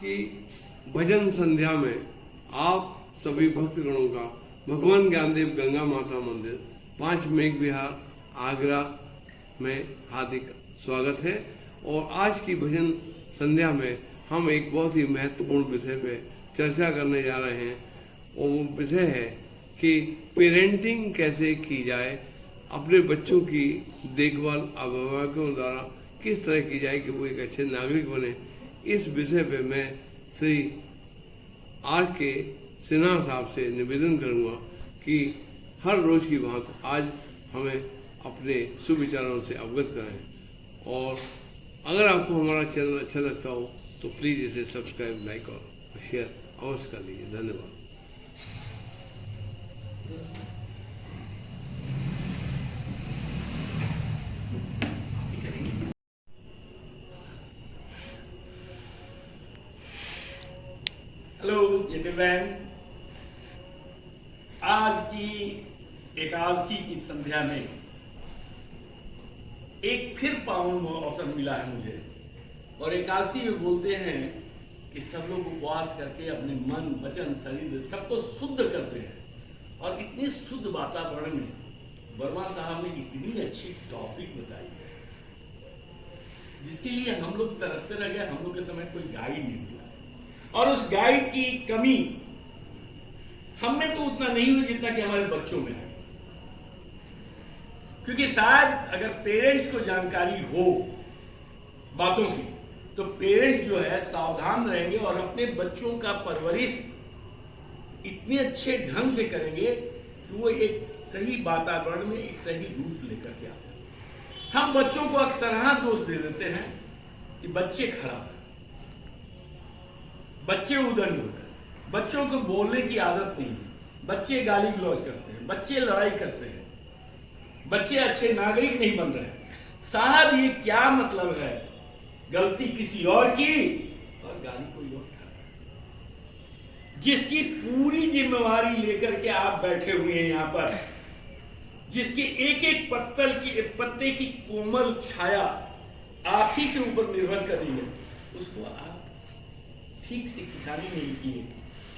की भजन संध्या में आप सभी भक्तगणों का भगवान ज्ञानदेव गंगा माता मंदिर 5 मेघ विहार आगरा में हार्दिक स्वागत है। और आज की भजन संध्या में हम एक बहुत ही महत्वपूर्ण विषय पे चर्चा करने जा रहे हैं। और वो विषय है कि पेरेंटिंग कैसे की जाए, अपने बच्चों की देखभाल अभिभावकों द्वारा किस तरह की जाए कि वो एक अच्छे नागरिक बने। इस विषय पे मैं श्री R.K. सिन्हा साहब से निवेदन करूंगा कि हर रोज की बात आज हमें अपने सुविचारों से अवगत करें। और अगर आपको हमारा चैनल अच्छा लगता हो तो प्लीज़ इसे सब्सक्राइब, लाइक और शेयर अवश्य कर लीजिए। धन्यवाद। हेलो जेंटलमैन, आज की एकादशी की संध्या में एक फिर पावन अवसर मिला है मुझे। और एकादशी में बोलते हैं कि सब लोग उपवास करके अपने मन, वचन, शरीर सबको शुद्ध करते हैं। और इतने शुद्ध वातावरण में वर्मा साहब ने इतनी अच्छी टॉपिक बताई है जिसके लिए हम लोग तरसते रह गए। हम लोग के समय कोई गाइड नहीं मिला और उस गाइड की कमी हम में तो उतना नहीं हुई जितना कि हमारे बच्चों में है। क्योंकि शायद अगर पेरेंट्स को जानकारी हो बातों की तो पेरेंट्स जो है सावधान रहेंगे और अपने बच्चों का परवरिश इतने अच्छे ढंग से करेंगे कि वो एक सही वातावरण में एक सही रूप लेकर के आते हैं। हम बच्चों को अक्सर दोष दे देते हैं कि बच्चे खराब हैं, बच्चे उदंड होते हैं, बच्चों को बोलने की आदत नहीं है, बच्चे गाली गलौज करते हैं, बच्चे लड़ाई करते हैं, बच्चे अच्छे नागरिक नहीं बन रहे हैं। साहब ये क्या मतलब है? गलती किसी और की और गाली कोई और कर रहा है, जिसकी पूरी जिम्मेवारी लेकर के आप बैठे हुए हैं यहाँ पर, जिसके एक एक पत्ते की कोमल छाया आप ही के ऊपर निर्भर कर रही है, उसको आप ठीक से किसानी नहीं किए,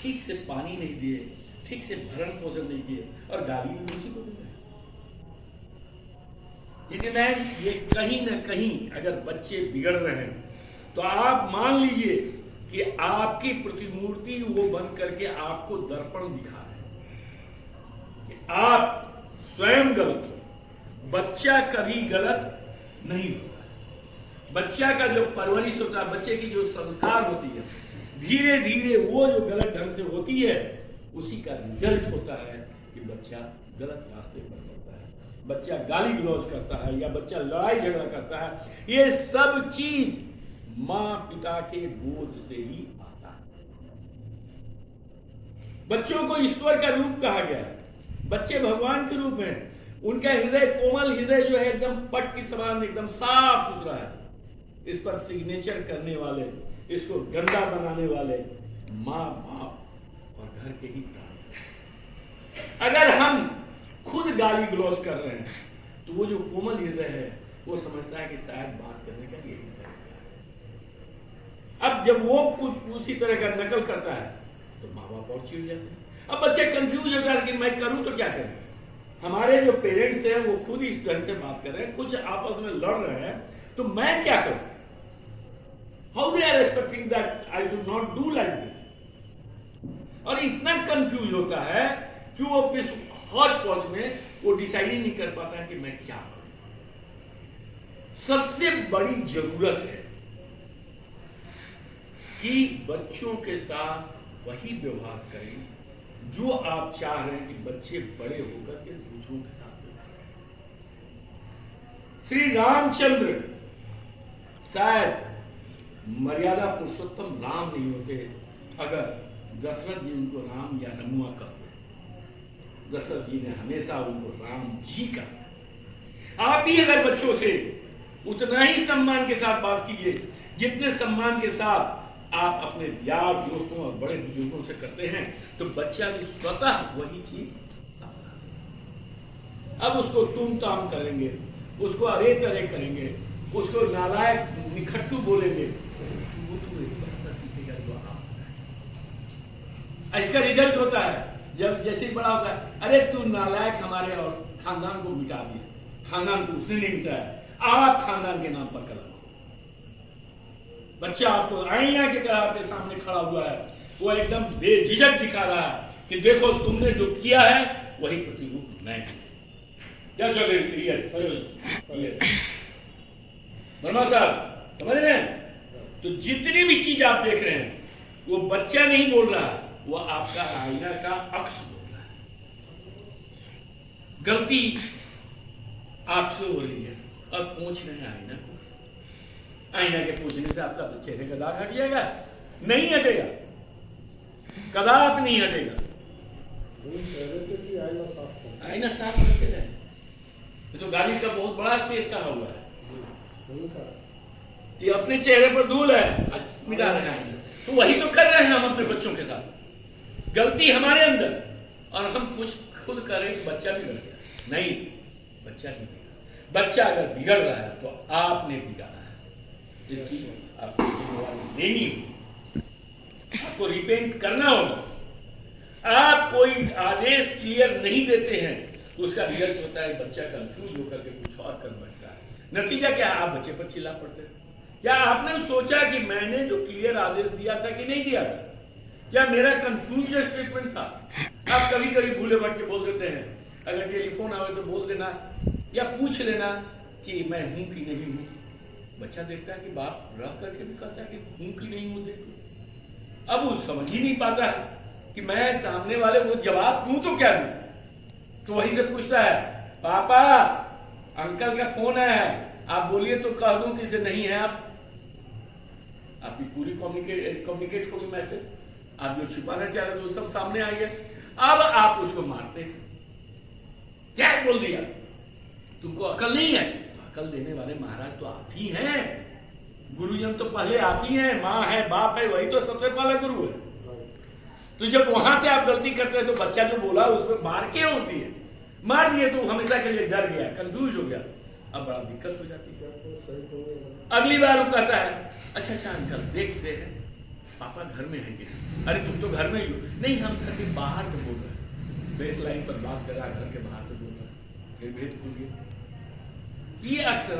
ठीक से पानी नहीं दिए, ठीक से भरण पोषण नहीं किए और गाली भी उसी को दे रहे। ये कहीं ना कहीं अगर बच्चे बिगड़ रहे हैं तो आप मान लीजिए कि आपकी प्रतिमूर्ति वो बन करके आपको दर्पण दिखा रहे हैं कि आप स्वयं गलत हो। बच्चा कभी गलत नहीं होता। बच्चा का जो परवरिश होता है, बच्चे की जो संस्कार होती है, धीरे धीरे वो जो गलत ढंग से होती है उसी का रिजल्ट होता है कि बच्चा गलत रास्ते पर चलता है, बच्चा गाली गलौज करता है या बच्चा लड़ाई झगड़ा करता है। ये सब चीज मां पिता के बोझ से ही आता है। बच्चों को ईश्वर का रूप कहा गया है, बच्चे भगवान के रूप हैं। उनका हृदय, कोमल हृदय जो है एकदम पट की समान, एकदम साफ सुथरा है। इस पर सिग्नेचर करने वाले, इसको गंदा बनाने वाले माँ बाप और घर के ही प्राणी। अगर हम खुद गाली गलौज कर रहे हैं तो वो जो कोमल हृदय है वो समझता है कि शायद बात करने का यही तरीका है। अब जब वो कुछ उसी तरह का नकल करता है तो माँ बाप और चिढ़ जाते हैं। अब बच्चे कंफ्यूज हो जाते हैं कि मैं करूं तो क्या करूं। हमारे जो पेरेंट्स हैं वो खुद इस ढंग से बात कर रहे हैं, कुछ आपस में लड़ रहे हैं, तो मैं क्या करूं? How they are expecting that I should not do like this? और इतना कंफ्यूज होता है कि वो इस हौच पौच में वो डिसाइड ही नहीं कर पाता है कि मैं क्या करूं। सबसे बड़ी जरूरत है कि बच्चों के साथ वही व्यवहार करें जो आप चाह रहे हैं कि बच्चे बड़े होकर के दूसरों के साथ व्यवहार करें। श्री रामचंद्र शायद मर्यादा पुरुषोत्तम राम नहीं होते अगर दशरथ जी उनको राम या रमुआ कहते। दशरथ जी ने हमेशा उनको राम जी कहा। आप भी अगर बच्चों से उतना ही सम्मान के साथ बात कीजिए जितने सम्मान के साथ आप अपने यार दोस्तों और बड़े बुजुर्गों से करते हैं, तो बच्चा भी स्वतः वही चीज अब उसको तुम ताम करेंगे, उसको अरे तरे करेंगे, उसको नालायक निखट्टू बोलेंगे, वो तो एक ऐसा सीखेगा जो इसका रिजल्ट होता है जब जैसे ही बड़ा होता है, अरे तू नालायक, हमारे और खानदान को मिटा दिया, खानदान को उसने नहीं मिटाया, आप खानदान के नाम पर कलंक हो। बच्चा आपको आईना की तरह आपके सामने खड़ा हुआ है, वो एकदम बेझिझक दिखा रहा है कि देखो तुमने जो किया है वही प्रतिरूप मैं हूं। क्या वर्मा साहब समझ रहे हैं? तो जितनी भी चीज आप देख रहे हैं वो बच्चा नहीं बोल रहा है, वो आपका आईना का अक्स बोल रहा है। गलती आपसे हो रही है, अब पूछ रहे हैं आईना को। आईना के पूछने से आपका चेहरे का दाग हट जाएगा? नहीं हटेगा, कदापि नहीं हटेगा। आईना साफ करके जाए। ये तो गाली का बहुत बड़ा शेर कहा हुआ है, ये अपने चेहरे पर धूल है मिटा रहे हैं, तो वही तो कर रहे हैं हम अपने बच्चों के साथ। गलती हमारे अंदर, और हम कुछ खुद करें, बच्चा बिगड़ गया। नहीं, बच्चा नहीं बिगड़ा। बच्चा अगर बिगड़ रहा है तो आपने बिगाड़ा है, इसकी आपको जिम्मेवारी लेनी होगी, आपको रिपेंट करना होगा। आप कोई आदेश क्लियर नहीं देते हैं तो उसका रिजल्ट होता है बच्चा कंफ्यूज होकर के कुछ और कर बैठता है। नतीजा क्या? आप बच्चे पर चिल्ला पड़ते हैं। क्या आपने सोचा कि मैंने जो क्लियर आदेश दिया था कि नहीं दिया था? क्या मेरा कंफ्यूज स्टेटमेंट था? आप कभी कभी भूले भटके बोल देते हैं, अगर टेलीफोन आवे तो बोल देना या पूछ लेना कि मैं हूं कि नहीं हूं। बच्चा देखता है कि बाप रह करके भी कहता है कि हूं कि नहीं हूं। देखो, अब वो समझ ही नहीं पाता है कि मैं सामने वाले को जवाब दूं तो क्या दूं। तो वहीं से पूछता है, पापा अंकल का फोन है, आप बोलिए तो कह दूं कि से नहीं है। आप आपकी पूरी कम्युनिकेट होगी मैसेज। आप जो छुपाना चाह रहे थे वो सब सामने आ गया। अब आप उसको मारते हैं, क्या बोल दिया? तुमको अकल नहीं है? तो अकल देने वाले महाराज तो आप ही हैं। गुरुजन तो पहले आप ही हैं, माँ है, बाप है, वही तो सबसे पहला गुरु है। तो जब वहां से आप गलती करते हैं तो बच्चा जो बोला उसमें मार क्या होती है? मार दिए तो हमेशा के लिए डर गया, कंफ्यूज हो गया, अब बड़ा दिक्कत हो जाती है। अगली बार वो कहता है, अच्छा अच्छा अंकल देखते हैं पापा घर में है क्या? अरे तुम तो घर में ही हो। नहीं, हम घर के बाहर से बोल रहे हैं, बेस लाइन पर बात कर रहा है, घर के बाहर से बोल रहा है, फिर भेद खुल गया। ये अक्सर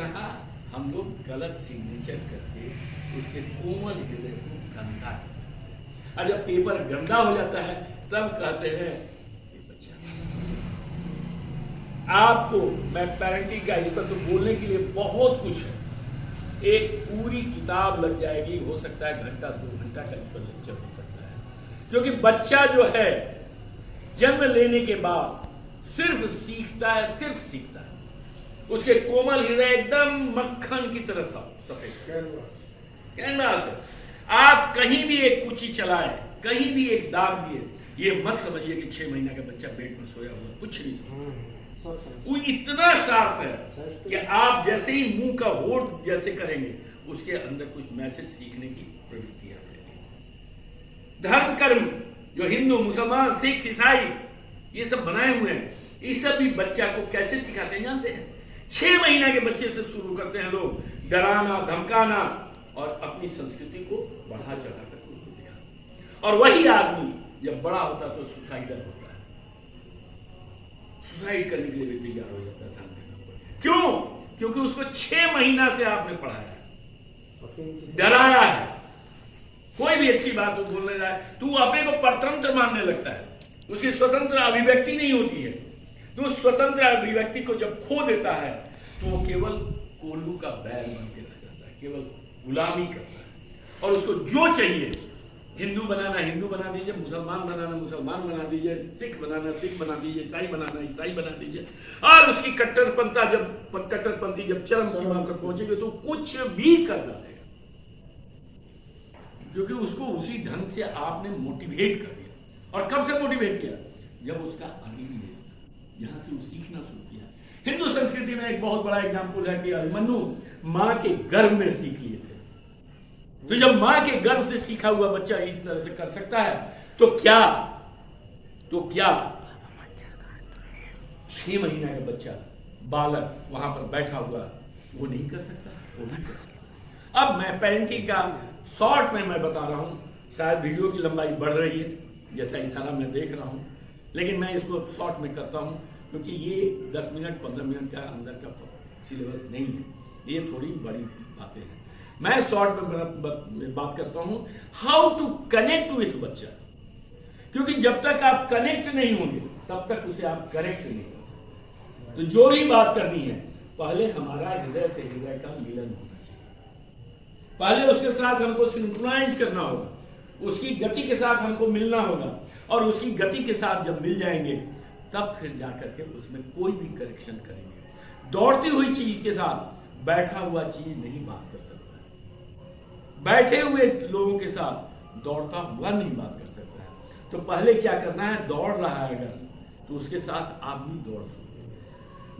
हम लोग गलत सिग्नेचर करके उसके कोमल हृदय को गंदा करते हैं। और जब पेपर गंदा हो जाता है तब कहते हैं कि बच्चा। आपको मैं पेरेंटिंग का इस पर तो बोलने के लिए बहुत कुछ है, एक पूरी किताब लग जाएगी, हो सकता है घंटा 2 घंटा का इस पर लेक्चर हो सकता है। क्योंकि बच्चा जो है जन्म लेने के बाद सिर्फ सीखता है, सिर्फ सीखता है। उसके कोमल हृदय एकदम मक्खन की तरह सफेद कैनवास है। आप कहीं भी एक कुची चलाए, कहीं भी एक दाग दिए, ये मत समझिए कि 6 महीना का बच्चा पेट में सोया हुआ, कुछ नहीं समझ। वो इतना शार्प है कि आप जैसे ही मुंह का होठ जैसे करेंगे उसके अंदर कुछ मैसेज सीखने की प्रवृत्ति आ जाएगी। धर्म कर्म जो हिंदू, मुसलमान, सिख, ईसाई ये सब बनाए हुए हैं, ये सब भी बच्चा को कैसे सिखाते हैं जानते हैं? 6 महीना के बच्चे से शुरू करते हैं लोग, डराना, धमकाना और अपनी संस्कृति को बढ़ा चढ़ा कर उसको दिखाना। और वही आदमी जब बड़ा होता तो सुसाइडल होता है, सुसाइड करने के लिए भी तैयार हो जाता था। क्यों? क्योंकि उसको 6 महीना से आपने पढ़ाया है, डराया है। कोई भी अच्छी बात वो बोलने जाए तो वो अपने को परतंत्र मानने लगता है, उसकी स्वतंत्र अभिव्यक्ति नहीं होती है। तो स्वतंत्र अभिव्यक्ति को जब खो देता है तो वो केवल कोल्लू का बैल बन के रह जाता है, केवल गुलामी करता है। और उसको जो चाहिए, हिंदू बनाना हिंदू बना दीजिए, मुसलमान बनाना मुसलमान बना दीजिए, सिख बनाना सिख बना दीजिए, ईसाई बनाना ईसाई बना दीजिए। और उसकी कट्टरपंथी जब चरम सीमा पर पहुंचेगी तो कुछ भी कर डालेगा, क्योंकि उसको उसी ढंग से आपने मोटिवेट कर दिया। और कब से मोटिवेट किया? जब उसका अभिनिवेश था, यहां से वो सीखना शुरू किया। हिंदू संस्कृति में एक बहुत बड़ा एग्जाम्पल है कि अभिमन्यु मां के गर्भ में सीख लिए थे। तो जब मां के गर्भ से सीखा हुआ बच्चा इस तरह से कर सकता है तो क्या 6 महीना का बच्चा, बालक वहां पर बैठा हुआ वो नहीं कर सकता? वो नहीं कर सकता। अब मैं पेरेंटिंग का शॉर्ट में मैं बता रहा हूं, शायद वीडियो की लंबाई बढ़ रही है, जैसा इशारा मैं देख रहा हूँ, लेकिन मैं इसको शॉर्ट में करता हूँ क्योंकि ये 10 मिनट 15 मिनट का अंदर का सिलेबस नहीं है, ये थोड़ी बड़ी बातें हैं। मैं शॉर्ट में बात करता हूँ हाउ टू कनेक्ट विथ बच्चा, क्योंकि जब तक आप कनेक्ट नहीं होंगे तब तक उसे आप करेक्ट नहीं कर सकते। तो जो भी बात करनी है पहले हमारा हृदय से हृदय का मिलन होना चाहिए, पहले उसके साथ हमको सिंक्रोनाइज करना होगा, उसकी गति के साथ हमको मिलना होगा, और उसकी गति के साथ जब मिल जाएंगे तब फिर जाकर के उसमें कोई भी करेक्शन करेंगे। दौड़ती हुई चीज के साथ बैठा हुआ चीज नहीं बात कर सकता है, बैठे हुए लोगों के साथ दौड़ता हुआ नहीं बात कर सकता है। तो पहले क्या करना है, दौड़ रहा है अगर तो उसके साथ आप भी दौड़ सकते हैं,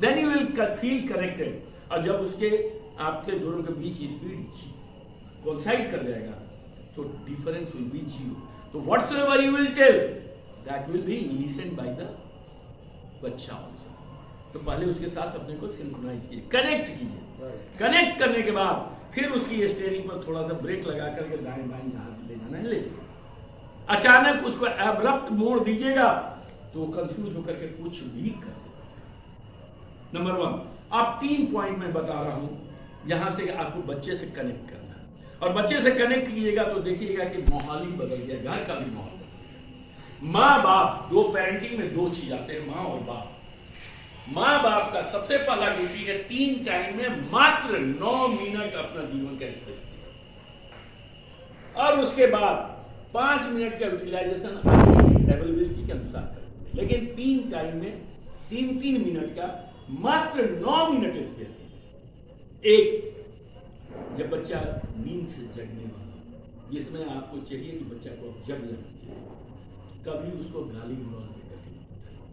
then you will feel connected. और जब उसके आपके दोनों के बीच स्पीड कोइंसाइड कर जाएगा तो डिफरेंस विल बी जीरो। तो whatsoever you will tell that will be listened by the bachcha also. तो पहले उसके साथ अपने को सिंक्रोनाइज कीजिए, कनेक्ट कीजिए। कनेक्ट करने के बाद फिर उसकी स्टीयरिंग पर थोड़ा सा ब्रेक लगा करके दाएं बाएं जहां ले जाना है ले। अचानक उसको एब्रप्ट मोड़ दीजिएगा तो कंफ्यूज होकर के कुछ भी कर देगा। नंबर 1, आप 3 पॉइंट में बता रहा हूं जहां से आपको बच्चे से कनेक्ट करना है, और बच्चे से कनेक्ट कीजिएगा तो देखिएगा कि माहौल ही बदल गया, घर का भी माहौल। माँ बाप, दो पेरेंटिंग में 2 चीज आते हैं, माँ और बाप। माँ बाप का सबसे पहला ड्यूटी है 3 टाइम में मात्र 9 मिनट अपना जीवन का स्पेंड किया, और उसके बाद 5 मिनट का यूटिलाइजेशन अवेलेबिलिटी के अनुसार करें, लेकिन 3 टाइम में 3-3 मिनट का मात्र 9 मिनट स्पेंड किया। एक, जब बच्चा नींद से जगने वाला, जिसमें आपको चाहिए कि बच्चा को जग जाना चाहिए, कभी उसको गाली गलौज करके मत बताइए,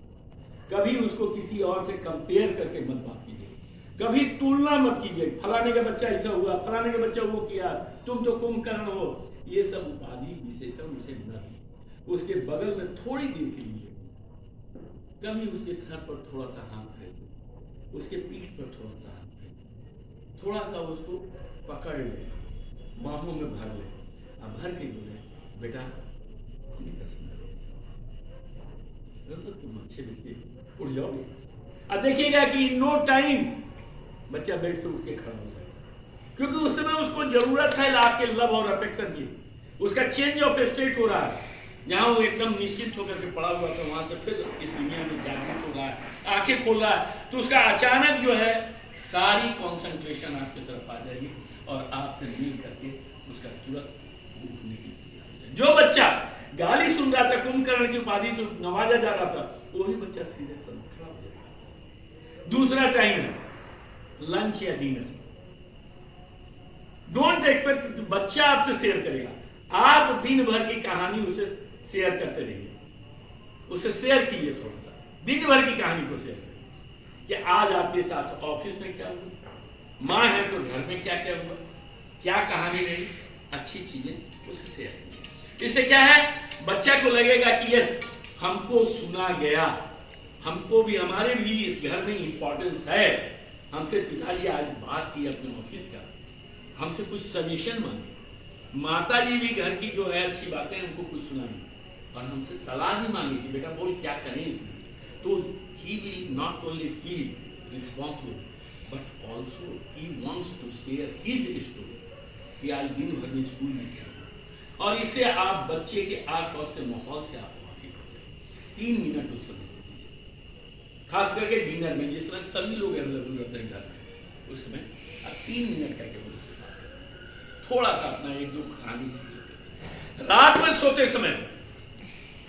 कभी उसको किसी और से कंपेयर करके मत बात कीजिए, कभी तुलना मत कीजिए, फलाने का बच्चा ऐसा हुआ, फलाने का बच्चा वो किया, तुम तो कुंभकर्ण हो। ये सब उपाधि विशेषण उसे न दी। उसके बगल में थोड़ी देर के लिए कभी उसके सर पर थोड़ा सा हाथ फेर, उसके पीठ पर थोड़ा सा हाथ फेर, थोड़ा सा उसको पकड़ ले, बाहों में भर ले, अब भर के बोले बेटा तो तुम अच्छे बेटे उठ जाओगे। अब देखिएगा कि नो टाइम बच्चा बेड से उठ के खड़ा हो जाएगा, क्योंकि उस समय उसको जरूरत है आपके लव और अफेक्शन की। उसका चेंज ऑफ स्टेट हो रहा है, जहां वो एकदम निश्चित होकर के पड़ा हुआ था वहां से फिर इस दुनिया में जागृत हो रहा है, आंखें खोल रहा है, तो उसका अचानक जो है सारी कॉन्सेंट्रेशन आपकी तरफ आ जाएगी और आपसे मिल करके उसका तुरंत उठने की। जो बच्चा गाली सुन रहा था, कुंभकर्ण की उपाधि से नवाजा जा रहा था, वही बच्चा सीधे खड़ा हो जाएगा। दूसरा टाइम है लंच या डिनर। डोंट एक्सपेक्ट बच्चा आपसे शेयर करेगा, आप दिन भर की कहानी उसे शेयर करते रहिए, उसे शेयर कीजिए, थोड़ा सा दिन भर की कहानी को शेयर करिए कि आज आपके साथ ऑफिस में क्या हुआ, माँ है तो घर में क्या क्या हुआ, क्या कहानी रही, अच्छी चीजें उसे शेयर कीजिए। इससे क्या है, बच्चा को लगेगा कि यस हमको सुना गया, हमको भी, हमारे भी इस घर में इंपॉर्टेंस है। हमसे पिताजी आज बात की अपने ऑफिस का, हमसे कुछ सजेशन मांगे, माता जी भी घर की जो है अच्छी बातें उनको कुछ सुनाई और हमसे सलाह भी मांगी कि बेटा बोल क्या करें इसमें। तो he will not only feel responsible but also he wants to share his story कि आज दिन भर में स्कूल में क्या हुआ। और इससे आप बच्चे के आसपास के माहौल से आप वाकिफ हो जाए। 3 मिनट उस समय दीजिए, खास करके डिनर में जिसमें सभी लोग अवेलेबल रहते हैं घर में, उस समय आप 3 मिनट का केवल उससे बात करें, थोड़ा सा अपना 1-2 कहानी से। रात में सोते समय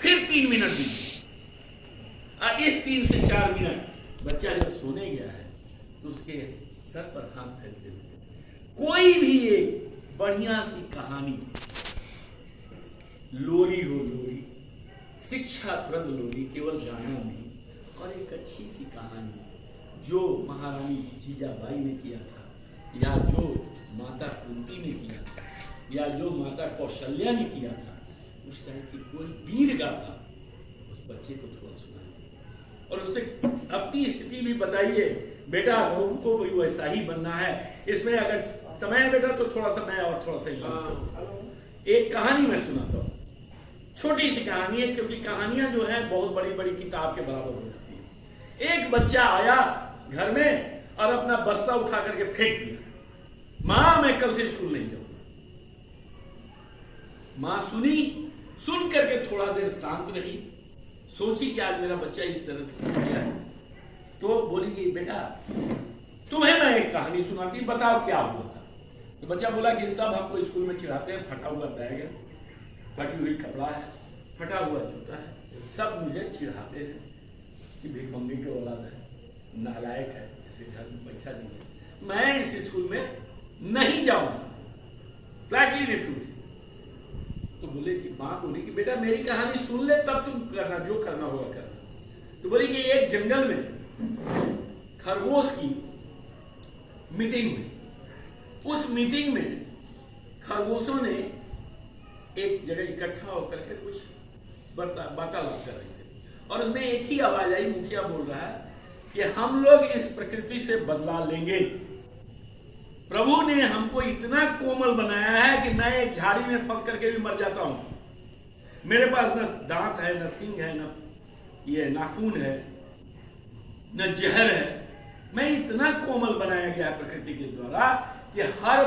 फिर 3 मिनट दीजिए। इस 3 से 4 मिनट बच्चा जब सोने गया है तो उसके सर पर हाथ फेरते हुए कोई भी एक बढ़िया सी कहानी, लोरी हो, लोरी शिक्षाप्रद लोरी, केवल गाना नहीं, और एक अच्छी सी कहानी जो महारानी जीजाबाई ने किया था, या जो माता कुंती ने किया था, या जो माता कौशल्या ने किया था, उस टाइप की कोई वीर गाथा उस बच्चे को थोड़ा सुनाइए और उससे अपनी स्थिति भी बताइए। बेटा तुमको भी वैसा ही बनना है, इसमें अगर समय है बेटा तो थोड़ा सा मैं और थोड़ा सा एक कहानी मैं सुनाता हूँ, छोटी सी कहानी है, क्योंकि कहानियां जो है बहुत बड़ी बड़ी किताब के बराबर हो जाती है। एक बच्चा आया घर में और अपना बस्ता उठा करके फेंक दिया, मां मैं कल से स्कूल नहीं जाऊंगा। मां सुनी, सुन करके थोड़ा देर शांत रही, सोची कि आज मेरा बच्चा इस तरह से क्यों किया है, तो बोली कि बेटा तुम्हें मैं एक कहानी सुनाती, बताओ क्या हुआ था। तो बच्चा बोला कि सब हमको स्कूल में चिढ़ाते हैं, फटा हुआ बैग है, फटी हुई कपड़ा है, फटा हुआ जूता है, सब मुझे चिढ़ाते हैं कि भिखमंगी के औलाद है, नालायक है, इसे घर में पैसा नहीं है, मैं इस स्कूल में नहीं जाऊंगा, फ्लैटली रिफ्यूज। तो बोले कि माँ बोली कि बेटा मेरी कहानी सुन ले तब तुम करना, जो करना होगा करना। तो बोली कि एक जंगल में खरगोश की मीटिंग हुई। उस मीटिंग में खरगोशों ने एक जगह इकट्ठा होकर के कुछ वार्तालाप कर रहे थे, और उसमें एक ही आवाज आई, मुखिया बोल रहा है कि हम लोग इस प्रकृति से बदला लेंगे। प्रभु ने हमको इतना कोमल बनाया है कि मैं एक झाड़ी में फंस करके भी मर जाता हूं, मेरे पास न दांत है, न सींग है, न ये नाखून है, न जहर है। मैं इतना कोमल बनाया गया है प्रकृति के द्वारा कि हर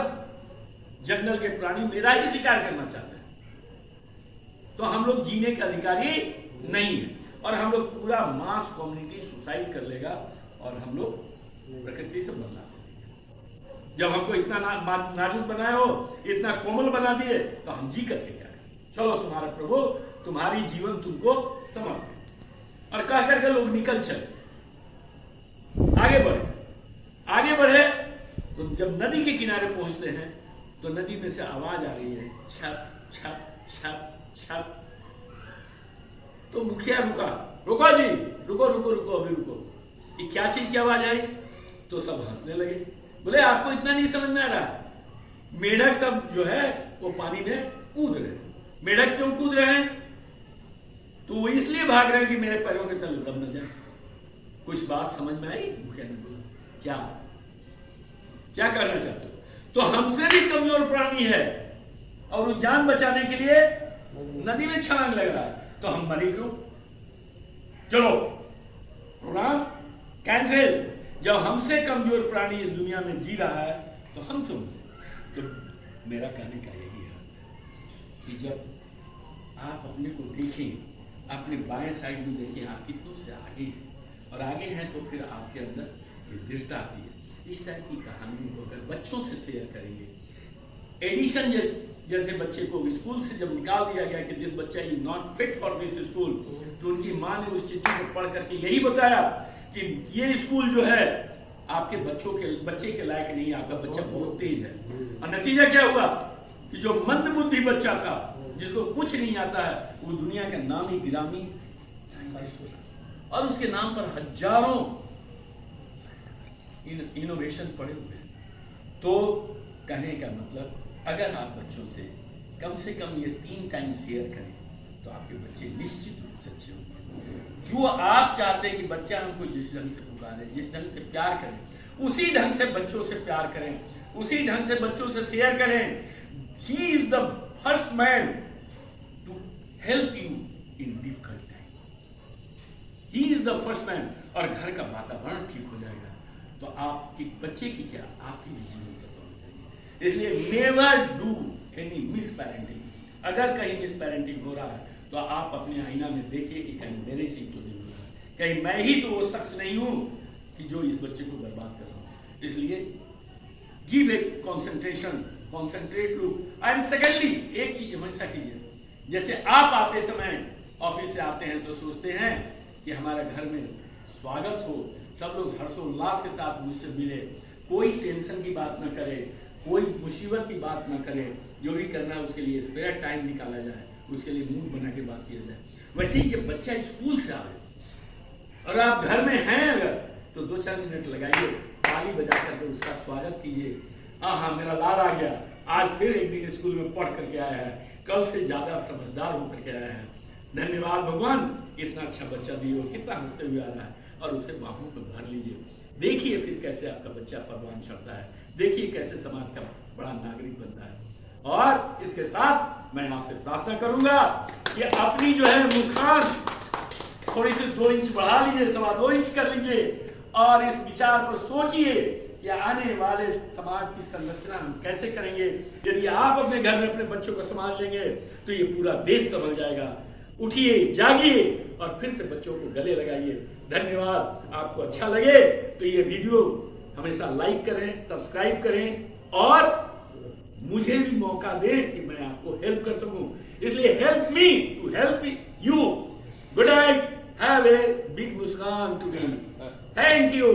जंगल के प्राणी मेरा ही शिकार करना चाहते हैं। तो हम लोग जीने के अधिकारी नहीं है, और हम लोग पूरा मास कम्युनिटी सुसाइड कर लेगा, और हम लोग प्रकृति से बदला। जब हमको इतना नाजुक बनाए हो, इतना कोमल बना दिए, तो हम जी करके क्या करें। चलो तुम्हारा प्रभु तुम्हारी जीवन तुमको समर्पित। और कह करके लोग निकल चले, आगे बढ़े। तो जब नदी के किनारे पहुंचते हैं तो नदी में से आवाज आ रही है, छप छप छप छप। तो मुखिया रुको जी, रुको अभी रुको, ये क्या चीज की आवाज आई। तो सब हंसने लगे, बोले आपको इतना नहीं समझ में आ रहा, मेढक सब जो है वो पानी में कूद रहे हैं। मेढक क्यों कूद रहे हैं? तो वो इसलिए भाग रहे हैं कि मेरे पैरों के तले दब न जाए। कुछ बात समझ में आई? मुखिया ने बोला क्या करना चाहते हो? तो हमसे भी कमजोर प्राणी है और वो जान बचाने के लिए नदी में छलांग लग रहा है, तो हम मरे क्यों? चलो प्रोग्राम कैंसिल। जब हमसे कमजोर प्राणी इस दुनिया में जी रहा है तो हम क्यों? तो मेरा कहने का यही है कि जब आप अपने को देखें, अपने बाएं साइड में देखें, आप कितनों से आगे हैं, और आगे हैं तो फिर आपके अंदर ये दृढ़ता आती है। इस टाइप की कहानियों को अगर बच्चों से शेयर करेंगे, एडिशन जैसे बच्चे को स्कूल से जब निकाल दिया गया कि दिस बच्चा is not fit for this school, तो उनकी माँ ने उस चिट्ठी को पढ़ करके यही बताया कि ये स्कूल जो है आपके बच्चे के लायक नहीं, आपका बच्चा बहुत तेज है। और नतीजा क्या हुआ कि जो मंदबुद्धि बच्चा था, जिसको कुछ नहीं आता है, वो दुनिया का नामी गिरामी साइंटिस्ट हुआ, और उसके नाम पर हजारों इनोवेशन पड़े हुए हैं। तो कहने का मतलब, अगर आप बच्चों से कम ये 3 टाइम शेयर करें तो आपके बच्चे निश्चित रूप से अच्छे होंगे। जो आप चाहते हैं कि बच्चा हमको जिस ढंग से पुकारे, जिस ढंग से प्यार करें, उसी ढंग से बच्चों से प्यार करें, उसी ढंग से बच्चों से शेयर करें। He is the first man to help you in difficult time. He is the first man. और घर का वातावरण ठीक हो जाएगा तो आपकी बच्चे की क्या, आपकी भी जीवन सफल हो जाएगी। इसलिए never do any miss parenting. अगर कहीं मिस पेरेंटिंग हो रहा है तो आप अपने आईना में देखिए कि कहीं मेरे से तो नहीं हो रहा है, कहीं मैं ही तो वो शख्स नहीं हूं कि जो इस बच्चे को बर्बाद कर रहा हूं। इसलिए give a concentrate look. And secondly, एक चीज हमेशा कीजिए, जैसे आप आते समय ऑफिस से आते हैं तो सोचते हैं कि हमारा घर में स्वागत हो, सब लोग हर्षोल्लास के साथ मुझसे मिले, कोई टेंशन की बात न करे, कोई मुसीबत की बात न करे, जो भी करना है उसके लिए स्पेयर टाइम निकाला जाए, उसके लिए मूड बना के बात किया जाए। वैसे ही जब बच्चा स्कूल से आए और आप घर में हैं अगर, तो 2-4 मिनट लगाइए, ताली बजा करके उसका स्वागत कीजिए। हाँ मेरा लाल आ गया, आज फिर एक दिन स्कूल में पढ़ करके आया है, कल से ज्यादा समझदार होकर के आया है, धन्यवाद भगवान, इतना अच्छा बच्चा दिए, कितना हंसते हुए आ रहा है, और उसे बाहों पर भर लीजिए। देखिए फिर कैसे आपका बच्चा परवान चढ़ता है, देखिए कैसे समाज का बड़ा नागरिक बनता है। और इसके साथ मैं आपसे प्रार्थना करूंगा कि अपनी जो है मुस्कान थोड़ी सी 2 इंच बढ़ा लीजिए, 2.25 इंच कर लीजिए और इस विचार पर सोचिए कि आने वाले समाज की संरचना हम कैसे करेंगे। यदि आप अपने घर में अपने बच्चों को संभाल लेंगे तो ये पूरा देश संभल जाएगा। उठिए, जागिए और फिर से बच्चों को गले लगाइए। धन्यवाद। आपको अच्छा लगे तो ये वीडियो हमेशा लाइक करें, सब्सक्राइब करें और मुझे भी मौका दें कि मैं आपको हेल्प कर सकूं। इसलिए help me to help you. Good night, have a big muskaan today. Thank you.